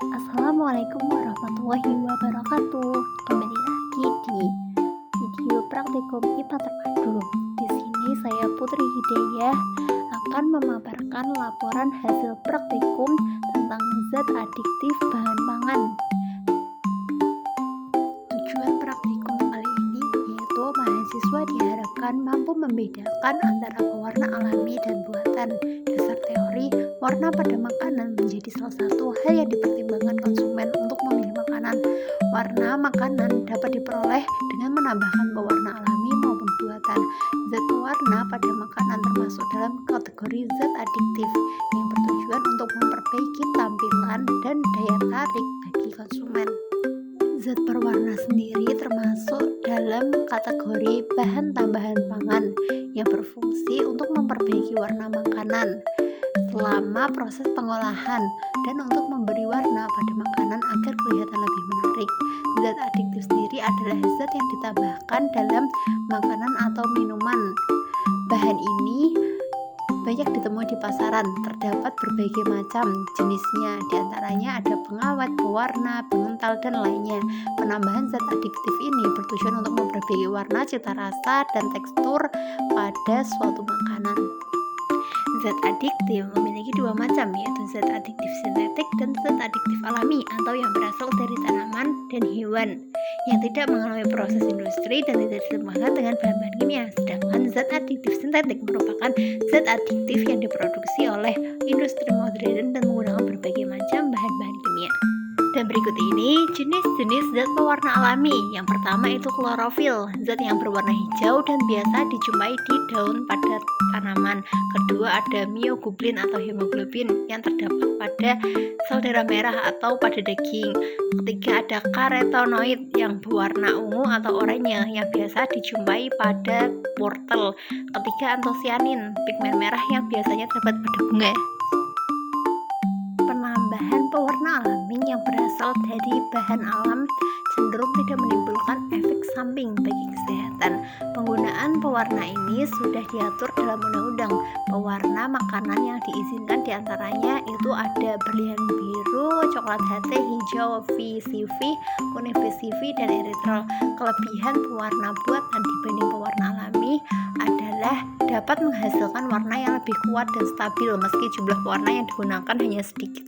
Assalamualaikum warahmatullahi wabarakatuh. Kembali lagi di video praktikum IPA terpadu. Di sini saya Putri Hidayah akan memaparkan laporan hasil praktikum tentang zat adiktif bahan pangan. Tujuan praktikum kali ini yaitu mahasiswa diharapkan mampu membedakan antara pewarna alami dan buatan. Dasar teori, warna pada makanan menjadi salah satu hal yang dipertimbangkan konsumen untuk memilih makanan. Warna makanan dapat diperoleh dengan menambahkan pewarna alami maupun buatan. Zat pewarna pada makanan termasuk dalam kategori zat adiktif yang bertujuan untuk memperbaiki tampilan dan daya tarik bagi konsumen. Zat perwarna sendiri termasuk dalam kategori bahan tambahan pangan yang berfungsi untuk memperbaiki warna makanan selama proses pengolahan dan untuk memberi warna pada makanan agar kelihatan lebih menarik. Zat adiktif sendiri adalah zat yang ditambahkan dalam makanan atau minuman. Bahan ini banyak ditemui di pasaran, terdapat berbagai macam jenisnya, diantaranya ada pengawet, pewarna, pengental, dan lainnya. Penambahan zat adiktif ini bertujuan untuk memperbaiki warna, cita rasa, dan tekstur pada suatu makanan. Zat adiktif memiliki dua macam, yaitu zat adiktif sintetik dan zat adiktif alami atau yang berasal dari tanaman dan hewan yang tidak mengalami proses industri dan tidak ditambahkan dengan bahan-bahan kimia. Sedangkan zat adiktif sintetik merupakan zat adiktif yang diproduksi oleh industri modern dan menggunakan berbagai macam bahan-bahan kimia. Dan berikut ini jenis-jenis zat pewarna alami. Yang pertama itu klorofil, zat yang berwarna hijau dan biasa dijumpai di daun pada tanaman. Kedua ada mioglobin atau hemoglobin yang terdapat pada sel darah merah atau pada daging. Ketiga ada karotenoid yang berwarna ungu atau oranye yang biasa dijumpai pada wortel. Ketiga antosianin, pigmen merah yang biasanya terdapat pada bunga. Penambahan pewarna alami yang berasal dari bahan alam cenderung tidak menimbulkan efek samping bagi kesehatan. Penggunaan pewarna ini sudah diatur dalam undang-undang. Pewarna makanan yang diizinkan diantaranya itu ada berlian biru, coklat HT, hijau, VCV, kuning VCV, dan eritrol. Kelebihan pewarna buatan dibanding pewarna alami adalah dapat menghasilkan warna yang lebih kuat dan stabil meski jumlah pewarna yang digunakan hanya sedikit.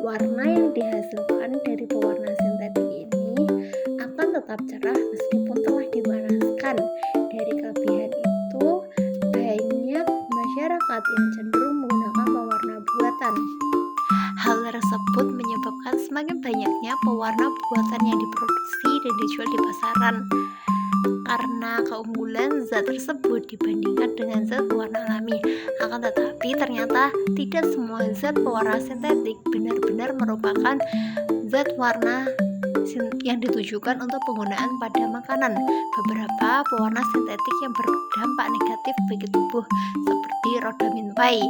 Warna yang dihasilkan dari pewarna sintetik ini akan tetap cerah meskipun telah dipanaskan. Dari kelebihan itu, banyak masyarakat yang cenderung menggunakan pewarna buatan. Hal tersebut menyebabkan semakin banyaknya pewarna buatan yang diproduksi dan dijual di pasaran. Karena keunggulan zat tersebut dibandingkan dengan zat pewarna alami. Akan tetapi ternyata tidak semua zat pewarna sintetik benar-benar merupakan zat warna yang ditujukan untuk penggunaan pada makanan. Beberapa pewarna sintetik yang berdampak negatif bagi tubuh seperti rhodamin pie,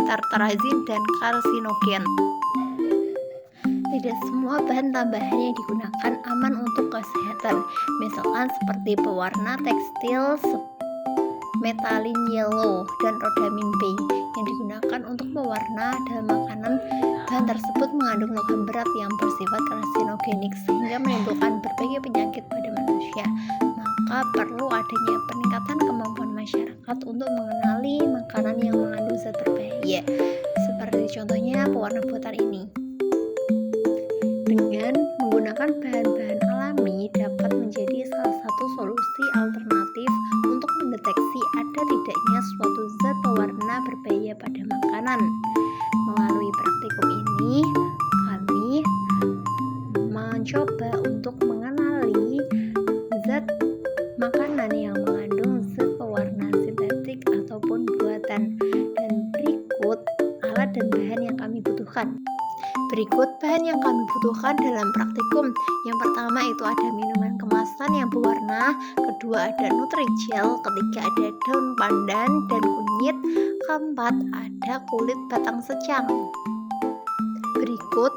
tartarazin, dan karsinogen. Tidak semua bahan tambahan yang digunakan aman untuk kesehatan, misalkan seperti pewarna tekstil methyl yellow dan rhodamin B yang digunakan untuk pewarna dalam makanan. Bahan tersebut mengandung logam berat yang bersifat karsinogenik sehingga menimbulkan berbagai penyakit pada manusia. Maka perlu adanya peningkatan kemampuan masyarakat untuk mengenali makanan yang mengandung zat berbahaya, seperti contohnya pewarna buatan ini. Dengan menggunakan bahan-bahan alami dapat menjadi salah satu solusi alternatif untuk mendeteksi ada tidaknya suatu zat pewarna berbahaya pada makanan. Melalui praktikum ini, kami mencoba untuk mengenali zat makanan yang mengandung zat pewarna sintetik ataupun buatan. Dan berikut alat dan bahan yang kami butuhkan. Berikut bahan yang kami butuhkan dalam praktikum. Yang pertama itu ada minuman kemasan yang berwarna, kedua ada Nutrijel, ketiga ada daun pandan dan kunyit, keempat ada kulit batang secang. Berikut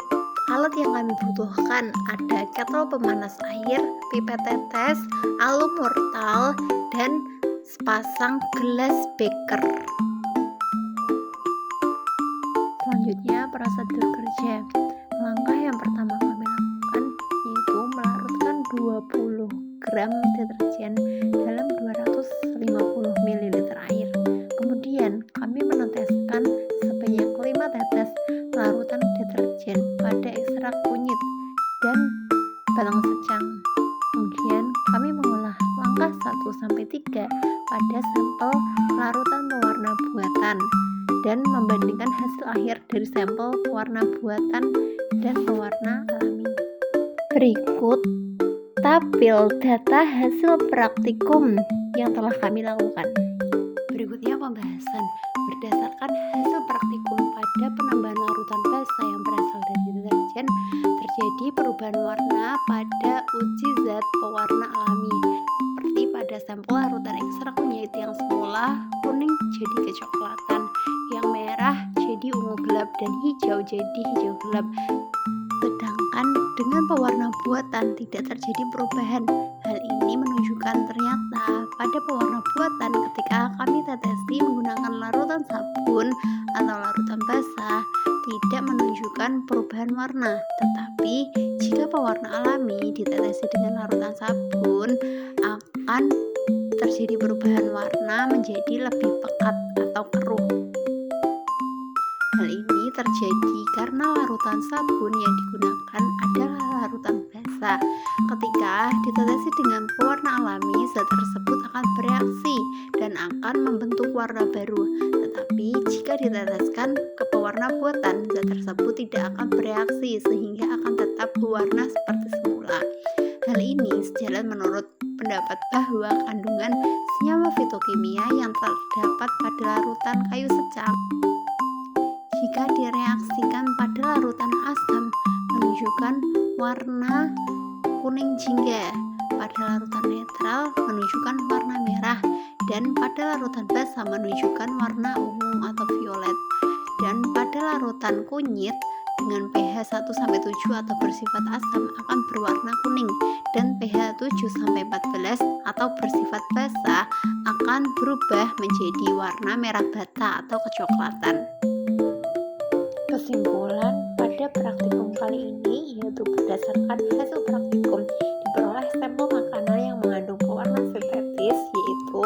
alat yang kami butuhkan ada kettle pemanas air, pipet tetes, alum mortal, dan sepasang gelas beker. Selanjutnya prosedur kerja. gram deterjen dalam 250 ml air. Kemudian kami meneteskan sebanyak 5 tetes larutan deterjen pada ekstrak kunyit dan batang secang. Kemudian kami mengolah langkah 1-3 pada sampel larutan pewarna buatan dan membandingkan hasil akhir dari sampel pewarna buatan dan pewarna alami. Berikut tabel data hasil praktikum yang telah kami lakukan. Berikutnya pembahasan. Berdasarkan hasil praktikum pada penambahan larutan basah yang berasal dari deterjen, terjadi perubahan warna pada uji zat pewarna alami, seperti pada sampel larutan ekstrak kunyit yang semula kuning jadi kecoklatan, yang merah jadi ungu gelap, dan hijau jadi hijau gelap. Sedangkan dengan pewarna buatan tidak terjadi perubahan. Hal ini menunjukkan ternyata pada pewarna buatan ketika kami tetesi menggunakan larutan sabun atau larutan basah tidak menunjukkan perubahan warna. Tetapi jika pewarna alami ditetesi dengan larutan sabun akan terjadi perubahan warna menjadi lebih pekat atau keruh. Hal ini terjadi karena larutan sabun yang digunakan adalah larutan basah. Ketika ditetesi dengan pewarna alami, zat tersebut akan bereaksi dan akan membentuk warna baru. Tetapi jika diteteskan ke pewarna buatan, zat tersebut tidak akan bereaksi sehingga akan tetap berwarna seperti semula. Hal ini sejalan menurut pendapat bahwa kandungan senyawa fitokimia yang terdapat pada larutan kayu secang jika direaksikan pada larutan asam menunjukkan warna kuning jingga, pada larutan netral menunjukkan warna merah, dan pada larutan basah menunjukkan warna ungu atau violet. Dan pada larutan kunyit dengan pH 1-7 atau bersifat asam akan berwarna kuning, dan pH 7-14 atau bersifat basah akan berubah menjadi warna merah bata atau kecoklatan. Kesimpulan pada praktikum kali ini yaitu berdasarkan hasil praktikum diperoleh sampel makanan yang mengandung pewarna sintetis, yaitu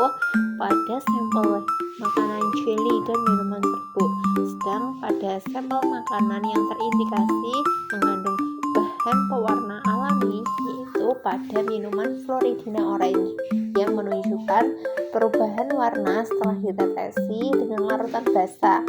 pada sampel makanan jelly dan minuman serbuk. Sedang pada sampel makanan yang terindikasi mengandung bahan pewarna alami, yaitu pada minuman Floridina Orange yang menunjukkan perubahan warna setelah ditetesi dengan larutan basah.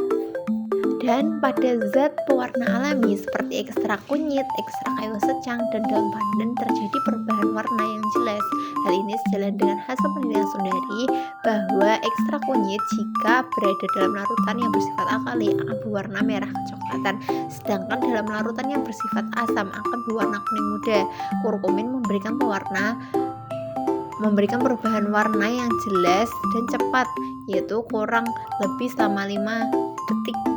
Dan pada zat pewarna alami seperti ekstrak kunyit, ekstrak kayu secang, dan daun pandan terjadi perubahan warna yang jelas. Hal ini sejalan dengan hasil penelitian Sundari bahwa ekstrak kunyit jika berada dalam larutan yang bersifat alkali akan berwarna merah kecoklatan, sedangkan dalam larutan yang bersifat asam akan berwarna kuning muda. Kurkumin memberikan perubahan warna yang jelas dan cepat, yaitu kurang lebih selama 5 detik.